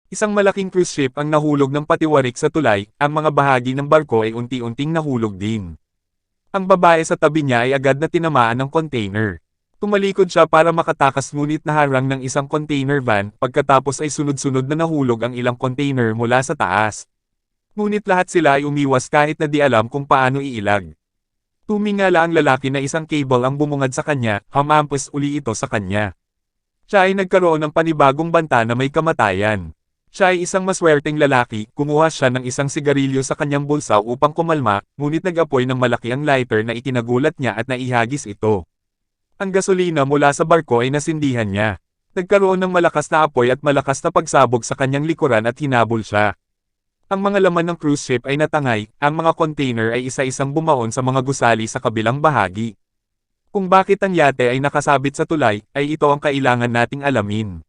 Isang malaking cruise ship ang nahulog ng patiwarik sa tulay, ang mga bahagi ng barko ay unti-unting nahulog din. Ang babae sa tabi niya ay agad na tinamaan ng container. Tumalikod siya para makatakas ngunit naharang ng isang container van, pagkatapos ay sunod-sunod na nahulog ang ilang container mula sa taas. Ngunit lahat sila ay umiwas kahit na di alam kung paano iilag. Tumingala ang lalaki na isang cable ang bumungad sa kanya, humampas uli ito sa kanya. Siya ay nagkaroon ng panibagong banta na may kamatayan. Siya ay isang maswerteng lalaki, kumuha siya ng isang sigarilyo sa kanyang bulsa upang kumalma, ngunit nag-apoy ng malaki ang lighter na ikinagulat niya at naihagis ito. Ang gasolina mula sa barko ay nasindihan niya. Nagkaroon ng malakas na apoy at malakas na pagsabog sa kanyang likuran at hinabol siya. Ang mga laman ng cruise ship ay natangay, ang mga container ay isa-isang bumaon sa mga gusali sa kabilang bahagi. Kung bakit ang yate ay nakasabit sa tulay, ay ito ang kailangan nating alamin.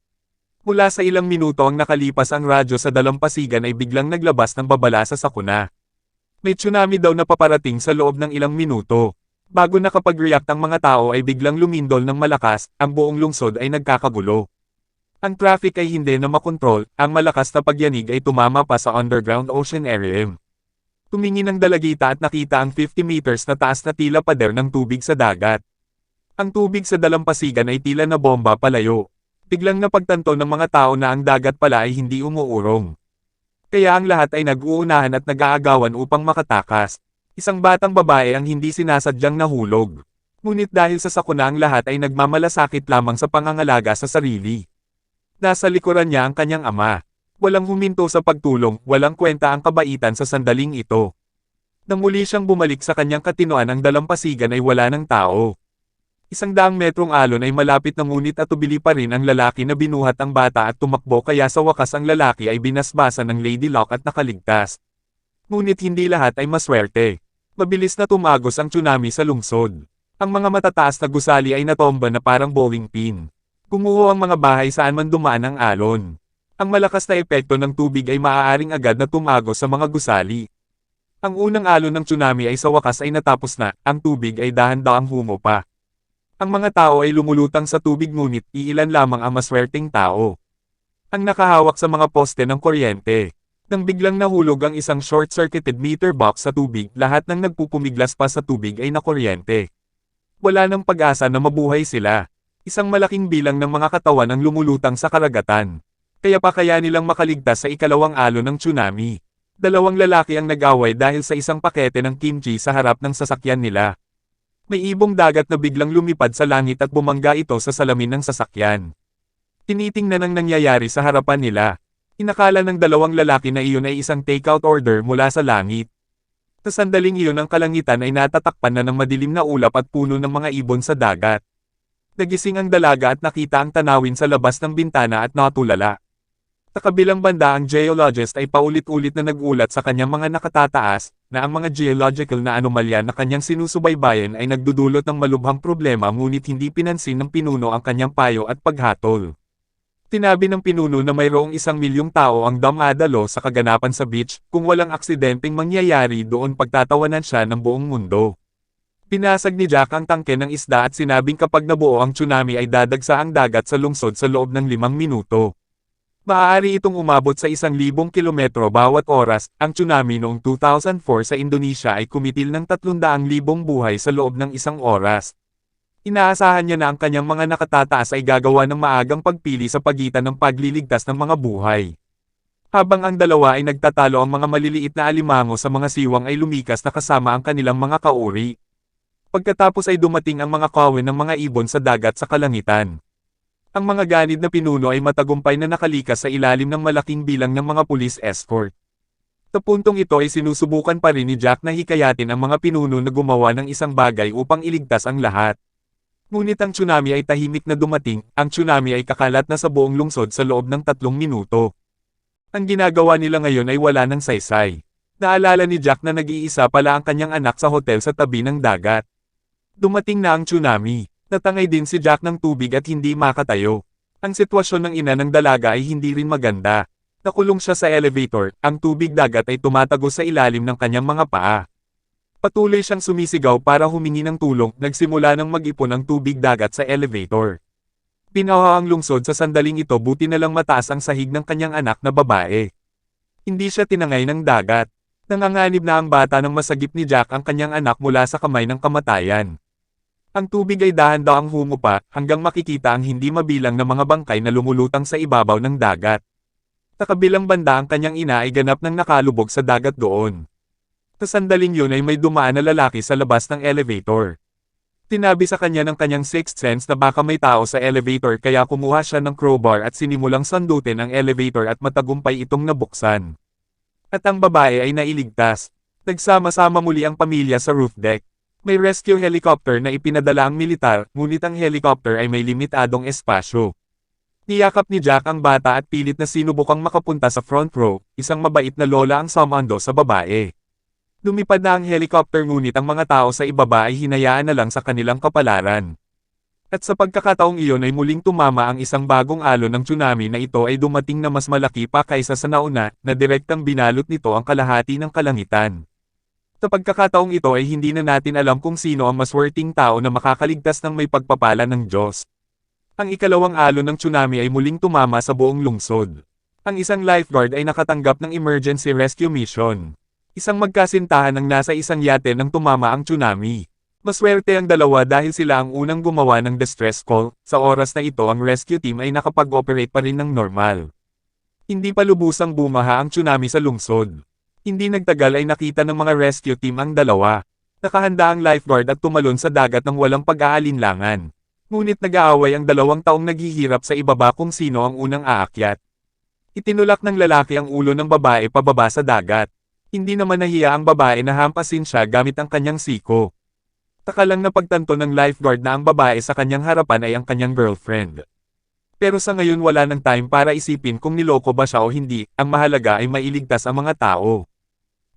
Mula sa ilang minuto ang nakalipas ang radyo sa dalampasigan ay biglang naglabas ng babala sa sakuna. May tsunami daw na paparating sa loob ng ilang minuto. Bago nakapag-react ang mga tao ay biglang lumindol ng malakas, ang buong lungsod ay nagkakagulo. Ang traffic ay hindi na makontrol, ang malakas na pagyanig ay tumama pa sa underground ocean area. Tumingin ang dalagita at nakita ang 50 meters na taas na tila pader ng tubig sa dagat. Ang tubig sa dalampasigan ay tila na bomba palayo. Biglang napagtanto ng mga tao na ang dagat pala ay hindi umuurong. Kaya ang lahat ay nag-uunahan at nag-aagawan upang makatakas. Isang batang babae ang hindi sinasadyang nahulog. Ngunit dahil sa sakuna ang lahat ay nagmamalasakit lamang sa pangangalaga sa sarili. Nasa likuran niya ang kanyang ama. Walang huminto sa pagtulong, walang kwenta ang kabaitan sa sandaling ito. Nang muli siyang bumalik sa kanyang katinoan ang dalampasigan ay wala ng tao. 100 metrong alon ay malapit na ngunit atubili pa rin ang lalaki na binuhat ang bata at tumakbo kaya sa wakas ang lalaki ay binasbasan ng Lady Luck at nakaligtas. Ngunit hindi lahat ay maswerte. Mabilis na tumagos ang tsunami sa lungsod. Ang mga matataas na gusali ay natomba na parang bowling pin. Gumuho ang mga bahay saan man dumaan ang alon. Ang malakas na epekto ng tubig ay maaaring agad na tumagos sa mga gusali. Ang unang alon ng tsunami ay sa wakas ay natapos na, ang tubig ay dahan-dahang humupa. Ang mga tao ay lumulutang sa tubig ngunit iilan lamang ang maswerteng tao. Ang nakahawak sa mga poste ng kuryente. Nang biglang nahulog ang isang short-circuited meter box sa tubig, lahat ng nagpupumiglas pa sa tubig ay nakuryente. Wala nang pag-asa na mabuhay sila. Isang malaking bilang ng mga katawan ang lumulutang sa karagatan. Kaya pa kaya nilang makaligtas sa ikalawang alon ng tsunami. 2 lalaki ang nag-away dahil sa isang pakete ng kimchi sa harap ng sasakyan nila. May ibong dagat na biglang lumipad sa langit at bumangga ito sa salamin ng sasakyan. Tinitingnan ang nangyayari sa harapan nila. Inakala ng 2 lalaki na iyon ay isang takeout order mula sa langit. Sa sandaling iyon ang kalangitan ay natatakpan na ng madilim na ulap at puno ng mga ibon sa dagat. Nagising ang dalaga at nakita ang tanawin sa labas ng bintana at natulala. Sa kabilang banda ang geologist ay paulit-ulit na nagulat sa kanyang mga nakatataas, na ang mga geological na anomalya na kanyang sinusubaybayan ay nagdudulot ng malubhang problema ngunit hindi pinansin ng pinuno ang kanyang payo at paghatol. Tinabi ng pinuno na mayroong 1,000,000 tao ang damadalo sa kaganapan sa beach, kung walang aksidenteng mangyayari doon pagtatawanan siya ng buong mundo. Pinasag ni Jack ang tangke ng isda at sinabing kapag nabuo ang tsunami ay dadagsa ang dagat sa lungsod sa loob ng 5 minuto. Maaari itong umabot sa 1,000 kilometro bawat oras. Ang tsunami noong 2004 sa Indonesia ay kumitil ng 300,000 buhay sa loob ng 1 oras. Inaasahan niya na ang kanyang mga nakatataas ay gagawa ng maagang pagpili sa pagitan ng pagliligtas ng mga buhay. Habang ang dalawa ay nagtatalo, ang mga maliliit na alimango sa mga siwang ay lumikas na kasama ang kanilang mga kauri. Pagkatapos ay dumating ang mga kawin ng mga ibon sa dagat sa kalangitan. Ang mga ganid na pinuno ay matagumpay na nakalikas sa ilalim ng malaking bilang ng mga police escort. Sa puntong ito ay sinusubukan pa rin ni Jack na hikayatin ang mga pinuno na gumawa ng isang bagay upang iligtas ang lahat. Ngunit ang tsunami ay tahimik na dumating, ang tsunami ay kakalat na sa buong lungsod sa loob ng 3 minuto. Ang ginagawa nila ngayon ay wala ng saysay. Naalala ni Jack na nag-iisa pala ang kanyang anak sa hotel sa tabi ng dagat. Dumating na ang tsunami. Natangay din si Jack ng tubig at hindi makatayo. Ang sitwasyon ng ina ng dalaga ay hindi rin maganda. Nakulong siya sa elevator, ang tubig dagat ay tumatagos sa ilalim ng kanyang mga paa. Patuloy siyang sumisigaw para humingi ng tulong, nagsimula ng mag-ipon ang tubig dagat sa elevator. Binaha ang lungsod sa sandaling ito, buti na lang mataas ang sahig ng kanyang anak na babae. Hindi siya tinangay ng dagat. Nanganganib na ang bata nang masagip ni Jack ang kanyang anak mula sa kamay ng kamatayan. Ang tubig ay dahan-dahang humupa hanggang makikita ang hindi mabilang na mga bangkay na lumulutang sa ibabaw ng dagat. Sa kabilang banda ang kanyang ina ay ganap nang nakalubog sa dagat doon. Sa sandaling yun ay may dumaan na lalaki sa labas ng elevator. Tinabi sa kanya ng kanyang sixth sense na baka may tao sa elevator, kaya kumuha siya ng crowbar at sinimulang sandutin ang elevator at matagumpay itong nabuksan. At ang babae ay nailigtas. Nagsama-sama muli ang pamilya sa roof deck. May rescue helicopter na ipinadala ang militar, ngunit ang helicopter ay may limitadong espasyo. Niyakap ni Jack ang bata at pilit na sinubukang makapunta sa front row, isang mabait na lola ang sumando sa babae. Lumipad na ang helicopter, ngunit ang mga tao sa ibaba ay hinayaan na lang sa kanilang kapalaran. At sa pagkakataong iyon ay muling tumama ang isang bagong alon ng tsunami na ito ay dumating na mas malaki pa kaysa sa nauna, na direktang binalot nito ang kalahati ng kalangitan. Sa pagkakataong ito ay hindi na natin alam kung sino ang maswerteng tao na makakaligtas ng may pagpapala ng Diyos. Ang ikalawang alon ng tsunami ay muling tumama sa buong lungsod. Ang isang lifeguard ay nakatanggap ng emergency rescue mission. Isang magkasintahan ang nasa isang yate nang tumama ang tsunami. Maswerte ang dalawa dahil sila ang unang gumawa ng distress call. Sa oras na ito ang rescue team ay nakapag-operate pa rin ng normal. Hindi pa lubusang bumaha ang tsunami sa lungsod. Hindi nagtagal ay nakita ng mga rescue team ang dalawa. Nakahanda ang lifeguard at tumalon sa dagat ng walang pag-aalinlangan. Ngunit nag-aaway ang 2 taong naghihirap sa ibaba kung sino ang unang aakyat. Itinulak ng lalaki ang ulo ng babae pababa sa dagat. Hindi naman nahiya ang babae na hampasin siya gamit ang kanyang siko. Taka lang napagtanto ng lifeguard na ang babae sa kanyang harapan ay ang kanyang girlfriend. Pero sa ngayon wala nang time para isipin kung niloko ba siya o hindi, ang mahalaga ay mailigtas ang mga tao.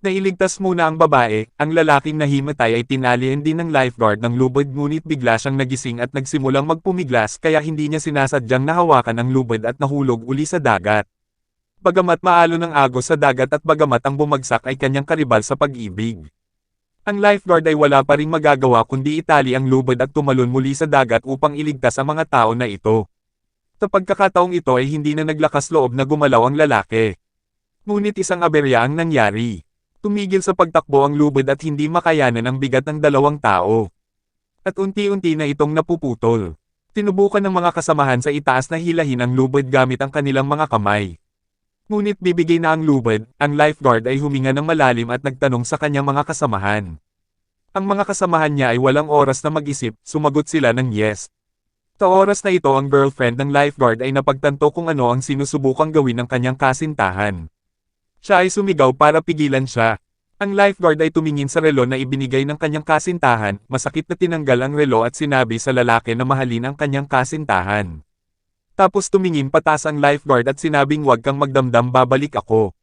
Nailigtas muna ang babae, ang lalaking nahimatay ay tinalian din ng lifeguard ng lubid, ngunit bigla siyang nagising at nagsimulang magpumiglas, kaya hindi niya sinasadyang nahawakan ang lubid at nahulog uli sa dagat. Bagamat maalo ng agos sa dagat at bagamat ang bumagsak ay kanyang karibal sa pag-ibig. Ang lifeguard ay wala pa ring magagawa kundi itali ang lubid at tumalon muli sa dagat upang iligtas ang mga tao na ito. Sa pagkakataong ito ay hindi na naglakas loob na gumalaw ang lalaki. Ngunit isang aberya ang nangyari. Tumigil sa pagtakbo ang lubid at hindi makayanan ang bigat ng 2 tao. At unti-unti na itong napuputol. Tinubukan ng mga kasamahan sa itaas na hilahin ang lubid gamit ang kanilang mga kamay. Ngunit bibigay na ang lubid, ang lifeguard ay huminga ng malalim at nagtanong sa kanyang mga kasamahan. Ang mga kasamahan niya ay walang oras na mag-isip, sumagot sila ng yes. Sa oras na ito ang girlfriend ng lifeguard ay napagtanto kung ano ang sinusubukang gawin ng kanyang kasintahan. Siya ay sumigaw para pigilan siya. Ang lifeguard ay tumingin sa relo na ibinigay ng kanyang kasintahan, masakit na tinanggal ang relo at sinabi sa lalaki na mahalin ang kanyang kasintahan. Tapos tumingin pataas ang lifeguard at sinabing huwag kang magdamdam, babalik ako.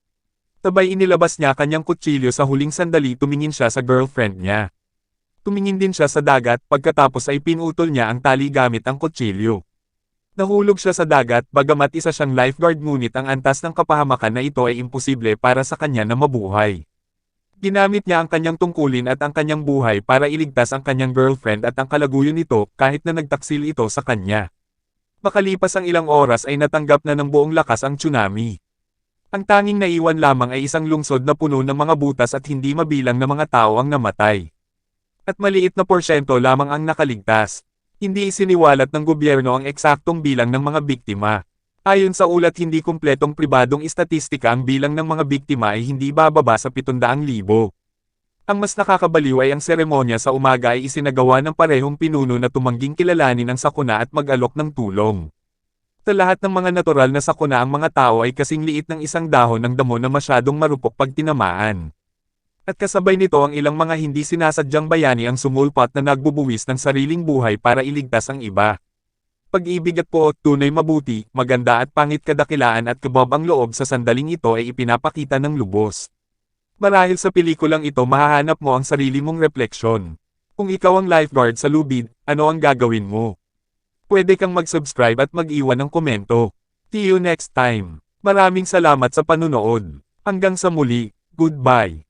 Sabay inilabas niya kanyang kutsilyo. Sa huling sandali tumingin siya sa girlfriend niya. Tumingin din siya sa dagat, pagkatapos ay pinutol niya ang tali gamit ang kutsilyo. Nahulog siya sa dagat, bagamat isa siyang lifeguard, ngunit ang antas ng kapahamakan na ito ay imposible para sa kanya na mabuhay. Ginamit niya ang kanyang tungkulin at ang kanyang buhay para iligtas ang kanyang girlfriend at ang kalaguyo nito, kahit na nagtaksil ito sa kanya. Makalipas ang ilang oras ay natanggap na ng buong lakas ang tsunami. Ang tanging naiwan lamang ay isang lungsod na puno ng mga butas at hindi mabilang na mga tao ang namatay. At maliit na porsyento lamang ang nakaligtas. Hindi isiniwalat ng gobyerno ang eksaktong bilang ng mga biktima. Ayon sa ulat, hindi kumpletong pribadong istatistika, ang bilang ng mga biktima ay hindi bababa sa 700,000. Ang mas nakakabaliw ay ang seremonya sa umaga ay isinagawa ng parehong pinuno na tumangging kilalanin ang sakuna at mag-alok ng tulong. Sa lahat ng mga natural na sakuna, ang mga tao ay kasing liit ng isang dahon ng damo na masyadong marupok pag tinamaan. At kasabay nito ang ilang mga hindi sinasadyang bayani ang sumulpat na nagbubuwis ng sariling buhay para iligtas ang iba. Pag-ibig at puot, tunay mabuti, maganda at pangit, kadakilaan at kabab ang loob sa sandaling ito ay ipinapakita ng lubos. Marahil sa pelikulang ito mahahanap mo ang sarili mong refleksyon. Kung ikaw ang lifeguard sa lubid, ano ang gagawin mo? Pwede kang mag-subscribe at mag-iwan ng komento. See you next time. Maraming salamat sa panunood. Hanggang sa muli, goodbye.